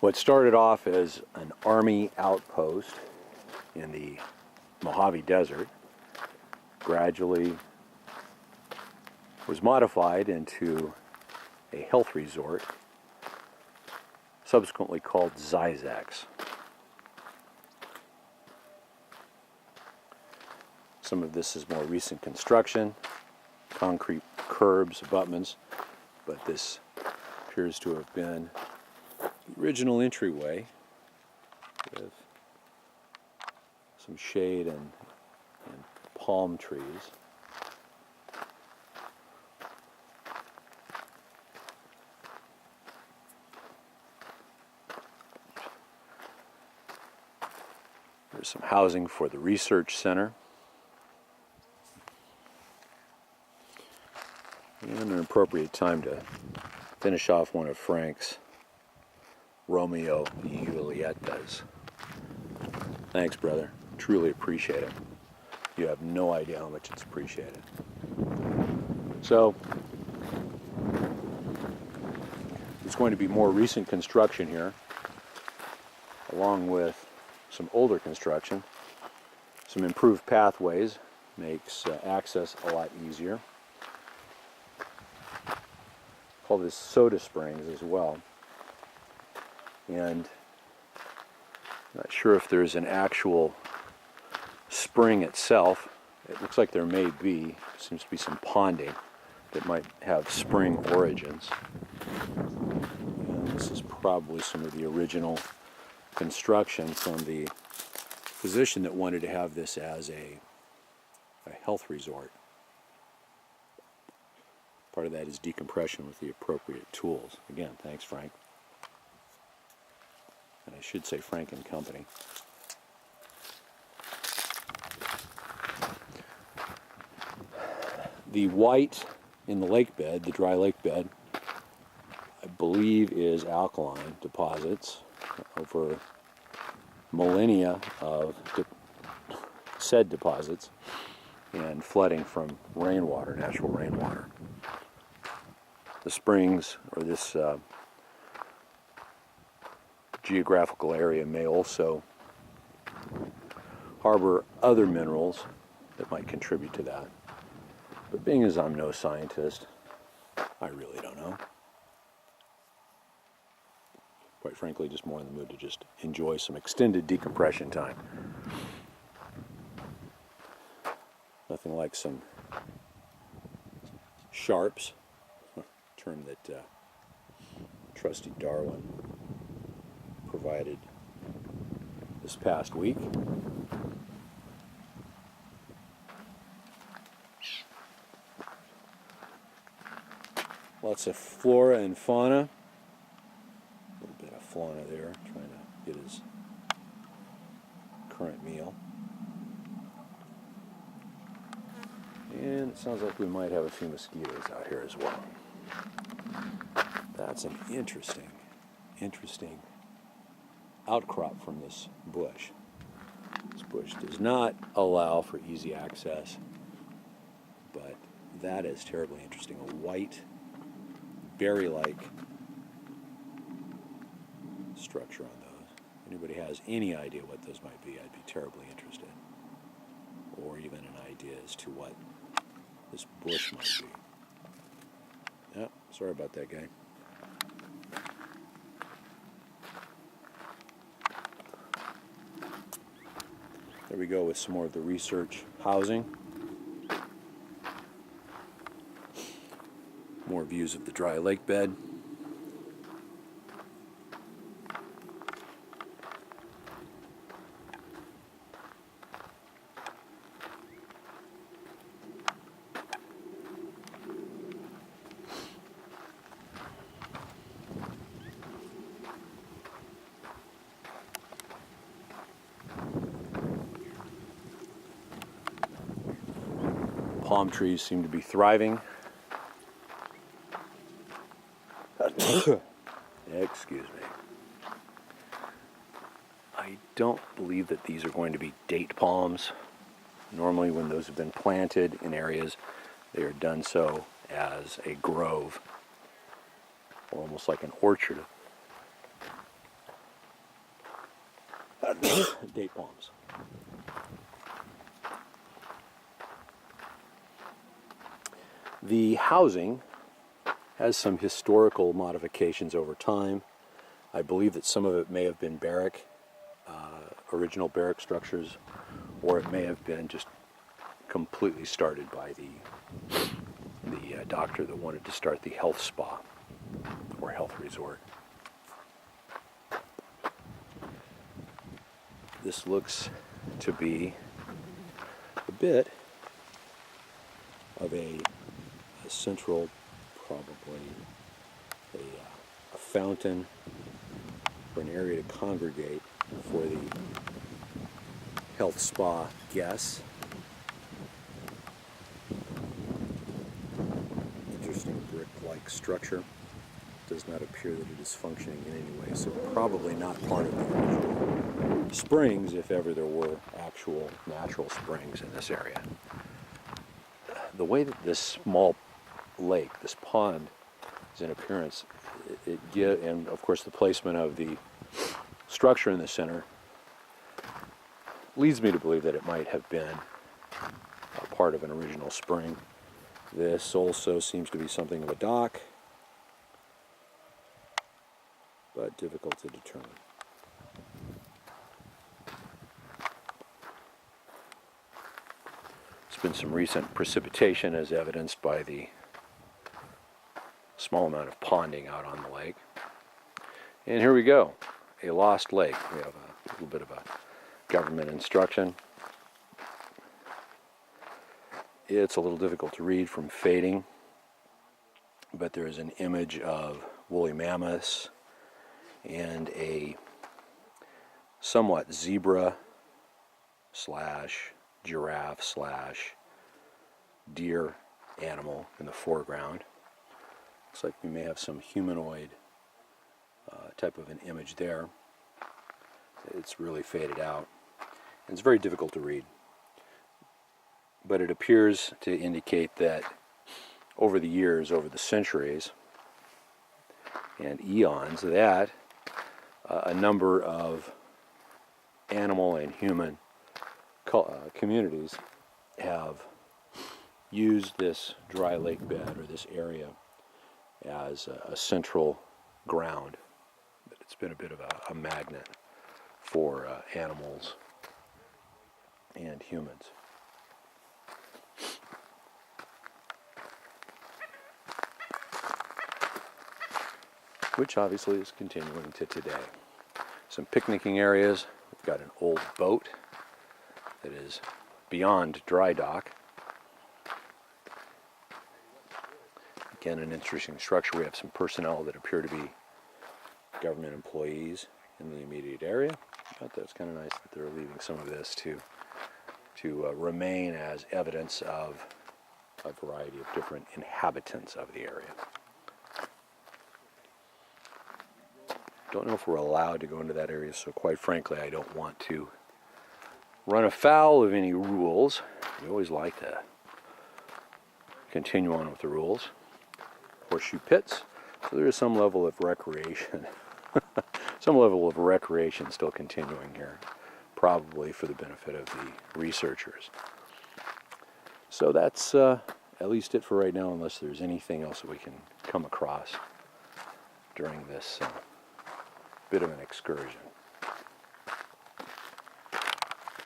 What started off as an army outpost in the Mojave Desert gradually was modified into a health resort, subsequently called Zzyzx. Some of this is more recent construction, concrete curbs, abutments, but this appears to have been the original entryway with some shade and palm trees. There's some housing for the research center. And an appropriate time to finish off one of Frank's Romeo y Julietas. Thanks, brother. Truly appreciate it. You have no idea how much it's appreciated. So, there's going to be more recent construction here, along with some older construction. Some improved pathways makes access a lot easier. Call this soda springs as well. And I'm not sure if there's an actual spring itself. It looks like there may be. Seems to be some ponding that might have spring origins. And this is probably some of the original construction from the physician that wanted to have this as a health resort. Part of that is decompression with the appropriate tools. Again, thanks, Frank. And I should say Frank and Company. The white in the lake bed, the dry lake bed, I believe is alkaline deposits over millennia of said deposits and flooding from rainwater, natural rainwater. The springs, or this geographical area, may also harbor other minerals that might contribute to that. But being as I'm no scientist, I really don't know. Quite frankly, just more in the mood to just enjoy some extended decompression time. Nothing like some sharps, term that trusty Darwin provided this past week. Lots of flora and fauna. A little bit of fauna there, trying to get his current meal. And it sounds like we might have a few mosquitoes out here as well. That's an interesting outcrop from this bush. This bush does not allow for easy access, but that is terribly interesting. A white, berry-like structure on those. If anybody has any idea what those might be, I'd be terribly interested. Or even an idea as to what this bush might be. Yeah, sorry about that, guy. There we go with some more of the research housing. More views of the dry lake bed. Palm trees seem to be thriving. Excuse me. I don't believe that these are going to be date palms. Normally when those have been planted in areas, they are done so as a grove, or almost like an orchard. date palms. The housing has some historical modifications over time. I believe that some of it may have been barrack, original barrack structures, or it may have been just completely started by the doctor that wanted to start the health spa or health resort. This looks to be a bit of a central, probably a fountain or an area to congregate for the health spa guests. Interesting brick-like structure. Does not appear that it is functioning in any way, so probably not part of the original springs, if ever there were actual natural springs in this area. The way that this small lake, this pond, is in appearance, and of course the placement of the structure in the center leads me to believe that it might have been a part of an original spring. This also seems to be something of a dock, but difficult to determine. There's been some recent precipitation as evidenced by the small amount of ponding out on the lake. And here we go, a lost lake. We have a little bit of a government instruction. It's a little difficult to read from fading, but there is an image of woolly mammoths and a somewhat zebra / giraffe / deer animal in the foreground. Looks like we may have some humanoid type of an image there. It's really faded out. And it's very difficult to read. But it appears to indicate that over the years, over the centuries and eons, that a number of animal and human communities have used this dry lake bed or this area as a central ground. It's been a bit of a magnet for animals and humans. Which obviously is continuing to today. Some picnicking areas. We've got an old boat that is beyond dry dock. Again, an interesting structure. We have some personnel that appear to be government employees in the immediate area. I thought that was kind of nice that they're leaving some of this to remain as evidence of a variety of different inhabitants of the area. Don't know if we're allowed to go into that area, so quite frankly, I don't want to run afoul of any rules. We always like to continue on with the rules. Horseshoe pits, so there is some level of recreation. Some level of recreation still continuing here, probably for the benefit of the researchers. So that's at least it for right now, unless there's anything else that we can come across during this bit of an excursion.